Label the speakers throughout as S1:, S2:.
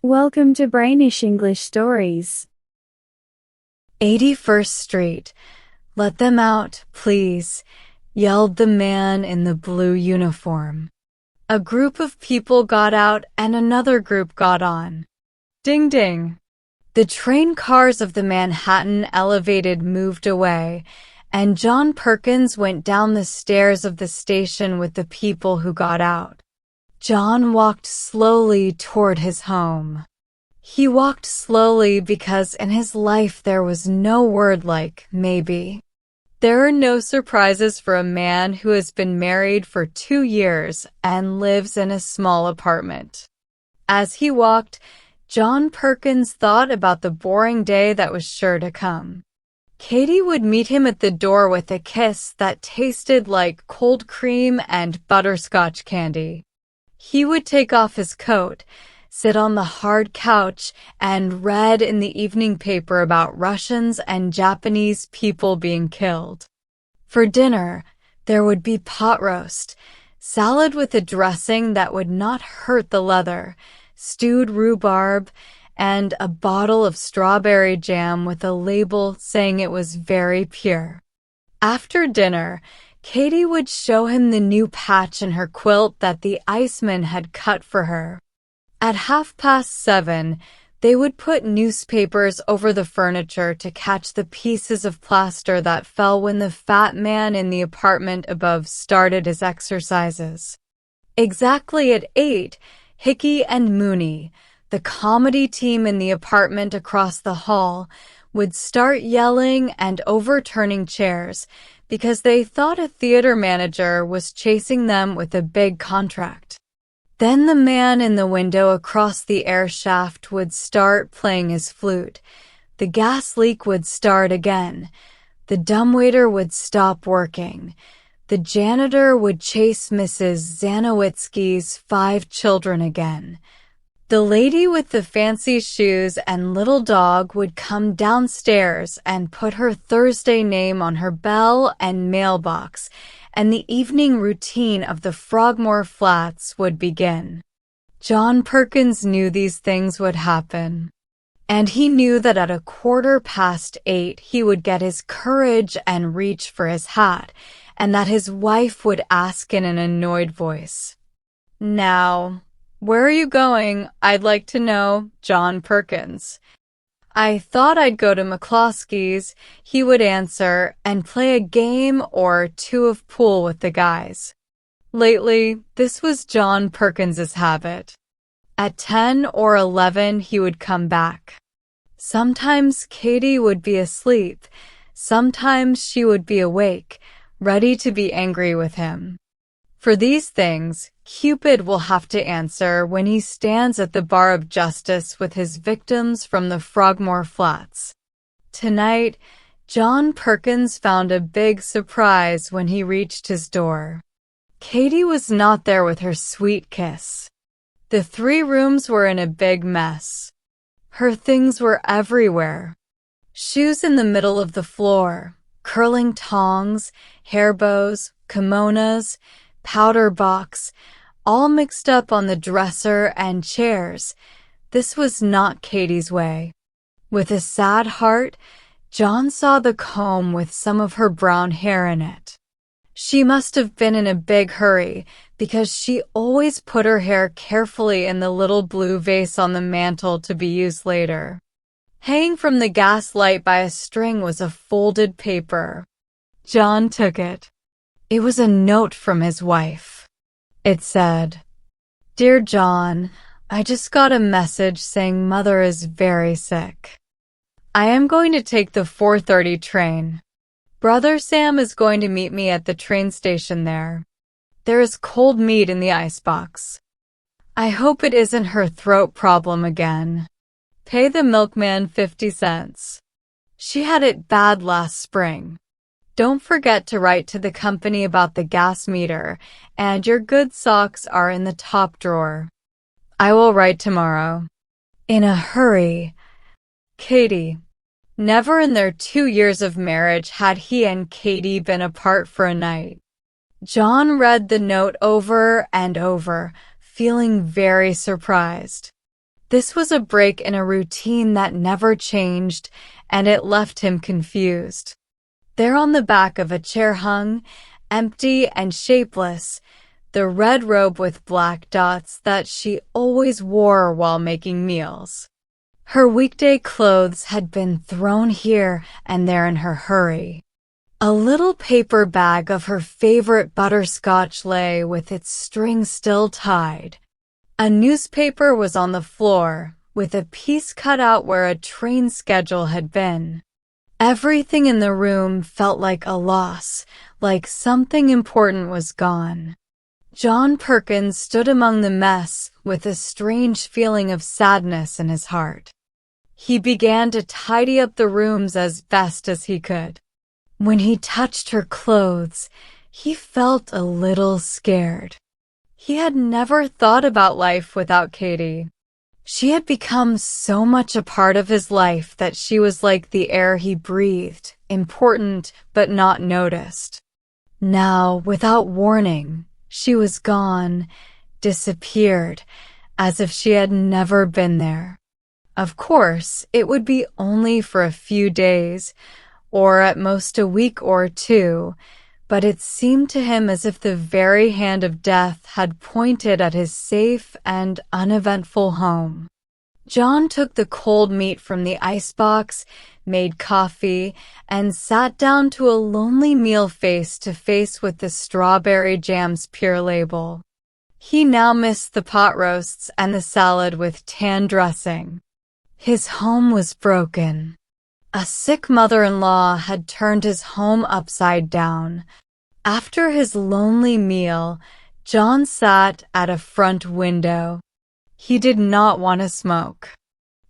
S1: Welcome to Brainish English Stories.
S2: 81st Street. Let them out, please, yelled the man in the blue uniform. A group of people got out and another group got on. Ding ding. The train cars of the Manhattan Elevated moved away, and John Perkins went down the stairs of the station with the people who got out. John walked slowly toward his home. He walked slowly because in his life there was no word like maybe. There are no surprises for a man who has been married for 2 years and lives in a small apartment. As he walked, John Perkins thought about the boring day that was sure to come. Katie would meet him at the door with a kiss that tasted like cold cream and butterscotch candy. He would take off his coat, sit on the hard couch, and read in the evening paper about Russians and Japanese people being killed. For dinner, there would be pot roast, salad with a dressing that would not hurt the leather, stewed rhubarb, and a bottle of strawberry jam with a label saying it was very pure. After dinner, Katie would show him the new patch in her quilt that the iceman had cut for her. At 7:30, they would put newspapers over the furniture to catch the pieces of plaster that fell when the fat man in the apartment above started his exercises. Exactly at 8, Hickey and Mooney, the comedy team in the apartment across the hall, would start yelling and overturning chairs because they thought a theater manager was chasing them with a big contract. Then the man in the window across the air shaft would start playing his flute. The gas leak would start again. The dumbwaiter would stop working. The janitor would chase Mrs. Zanowitzki's 5 children again. The lady with the fancy shoes and little dog would come downstairs and put her Thursday name on her bell and mailbox, and the evening routine of the Frogmore Flats would begin. John Perkins knew these things would happen, and he knew that at 8:15 he would get his courage and reach for his hat, and that his wife would ask in an annoyed voice, "Now, where are you going, I'd like to know, John Perkins?" "I thought I'd go to McCloskey's," he would answer, and play a game or 2 of pool with the guys. Lately, this was John Perkins's habit. At 10 or 11, he would come back. Sometimes Katie would be asleep. Sometimes she would be awake, ready to be angry with him. For these things, Cupid will have to answer when he stands at the bar of justice with his victims from the Frogmore Flats. Tonight, John Perkins found a big surprise when he reached his door. Katie was not there with her sweet kiss. The 3 rooms were in a big mess. Her things were everywhere. Shoes in the middle of the floor, curling tongs, hair bows, kimonos, powder box, all mixed up on the dresser and chairs. This was not Katie's way. With a sad heart, John saw the comb with some of her brown hair in it. She must have been in a big hurry because she always put her hair carefully in the little blue vase on the mantel to be used later. Hanging from the gas light by a string was a folded paper. John took it. It was a note from his wife. It said, "Dear John, I just got a message saying Mother is very sick. I am going to take the 4:30 train. Brother Sam is going to meet me at the train station there. There is cold meat in the icebox. I hope it isn't her throat problem again. Pay the milkman 50 cents. She had it bad last spring. Don't forget to write to the company about the gas meter, and your good socks are in the top drawer. I will write tomorrow. In a hurry, Katie." Never in their 2 years of marriage had he and Katie been apart for a night. John read the note over and over, feeling very surprised. This was a break in a routine that never changed, and it left him confused. There on the back of a chair hung, empty and shapeless, the red robe with black dots that she always wore while making meals. Her weekday clothes had been thrown here and there in her hurry. A little paper bag of her favorite butterscotch lay with its string still tied. A newspaper was on the floor, with a piece cut out where a train schedule had been. Everything in the room felt like a loss, like something important was gone. John Perkins stood among the mess with a strange feeling of sadness in his heart. He began to tidy up the rooms as best as he could. When he touched her clothes, he felt a little scared. He had never thought about life without Katie. She had become so much a part of his life that she was like the air he breathed, important but not noticed. Now, without warning, she was gone, disappeared, as if she had never been there. Of course, it would be only for a few days, or at most a week or two, but it seemed to him as if the very hand of death had pointed at his safe and uneventful home. John took the cold meat from the icebox, made coffee, and sat down to a lonely meal face to face with the strawberry jam's pure label. He now missed the pot roasts and the salad with tan dressing. His home was broken. A sick mother-in-law had turned his home upside down. After his lonely meal, John sat at a front window. He did not want to smoke.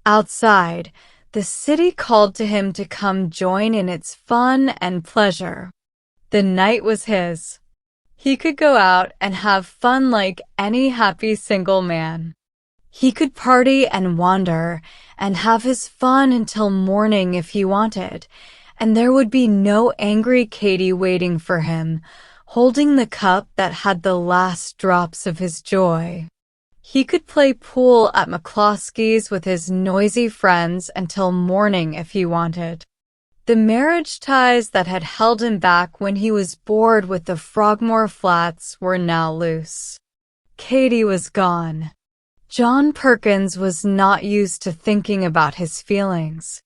S2: Outside, the city called to him to come join in its fun and pleasure. The night was his. He could go out and have fun like any happy single man. He could party and wander and have his fun until morning if he wanted, and there would be no angry Katie waiting for him, holding the cup that had the last drops of his joy. He could play pool at McCloskey's with his noisy friends until morning if he wanted. The marriage ties that had held him back when he was bored with the Frogmore Flats were now loose. Katie was gone. John Perkins was not used to thinking about his feelings.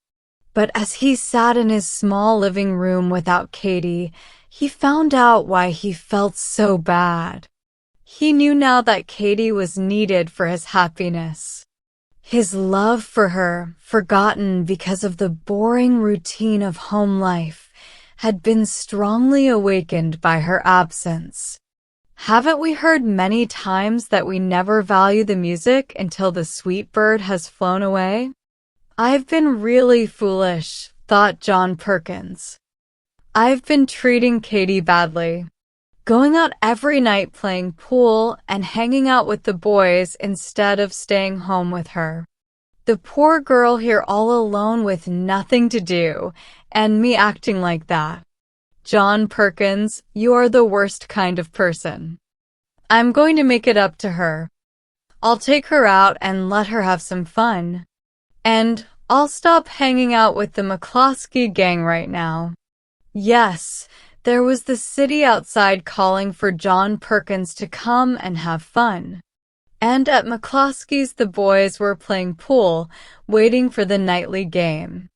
S2: But as he sat in his small living room without Katie, he found out why he felt so bad. He knew now that Katie was needed for his happiness. His love for her, forgotten because of the boring routine of home life, had been strongly awakened by her absence. Haven't we heard many times that we never value the music until the sweet bird has flown away? I've been really foolish, thought John Perkins. I've been treating Katie badly. Going out every night playing pool and hanging out with the boys instead of staying home with her. The poor girl here all alone with nothing to do, and me acting like that. John Perkins, you are the worst kind of person. I'm going to make it up to her. I'll take her out and let her have some fun. And I'll stop hanging out with the McCloskey gang right now. Yes, there was the city outside calling for John Perkins to come and have fun. And at McCloskey's the boys were playing pool, waiting for the nightly game.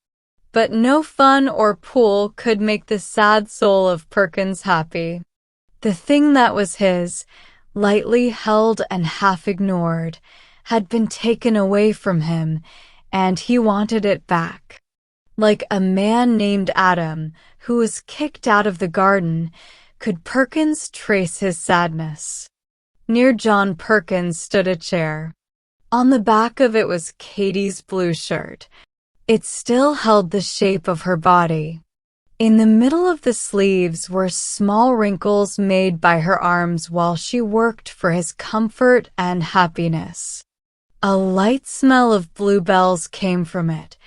S2: But no fun or pool could make the sad soul of Perkins happy. The thing that was his, lightly held and half ignored, had been taken away from him, and he wanted it back. Like a man named Adam, who was kicked out of the garden, could Perkins trace his sadness. Near John Perkins stood a chair. On the back of it was Katie's blue shirt. It still held the shape of her body. In the middle of the sleeves were small wrinkles made by her arms while she worked for his comfort and happiness. A light smell of bluebells came from it.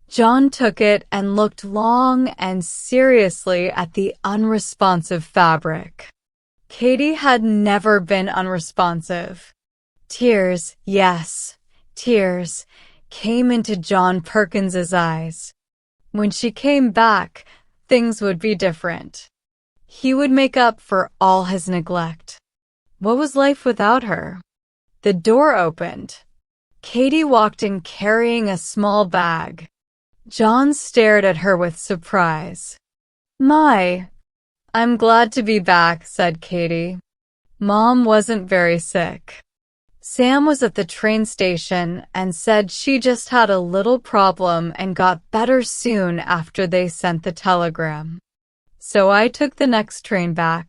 S2: John took it and looked long and seriously at the unresponsive fabric. Katie had never been unresponsive. Tears, yes, Tears came into John Perkins's eyes. When she came back, things would be different. He would make up for all his neglect. What was life without her? The door opened. Katie walked in carrying a small bag. John stared at her with surprise. "My, I'm glad to be back," said Katie. Mom wasn't very sick. Sam was at the train station and said she just had a little problem and got better soon after they sent the telegram. So I took the next train back.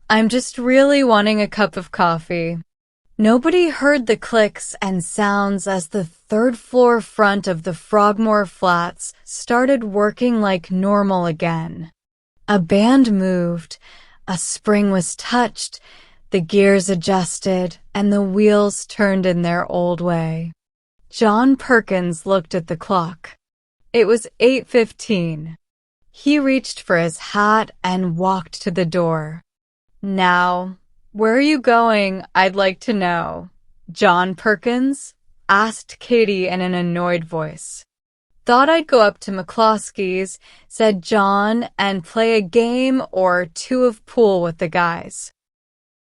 S2: I'm just really wanting a cup of coffee. Nobody heard the clicks and sounds as the third-floor front of the Frogmore Flats started working like normal again. A band moved, a spring was touched, the gears adjusted, and the wheels turned in their old way. John Perkins looked at the clock. It was 8:15. He reached for his hat and walked to the door. "Now, where are you going, I'd like to know?" "John Perkins?" asked Katie in an annoyed voice. "Thought I'd go up to McCloskey's," said John, "and play a game or two of pool with the guys."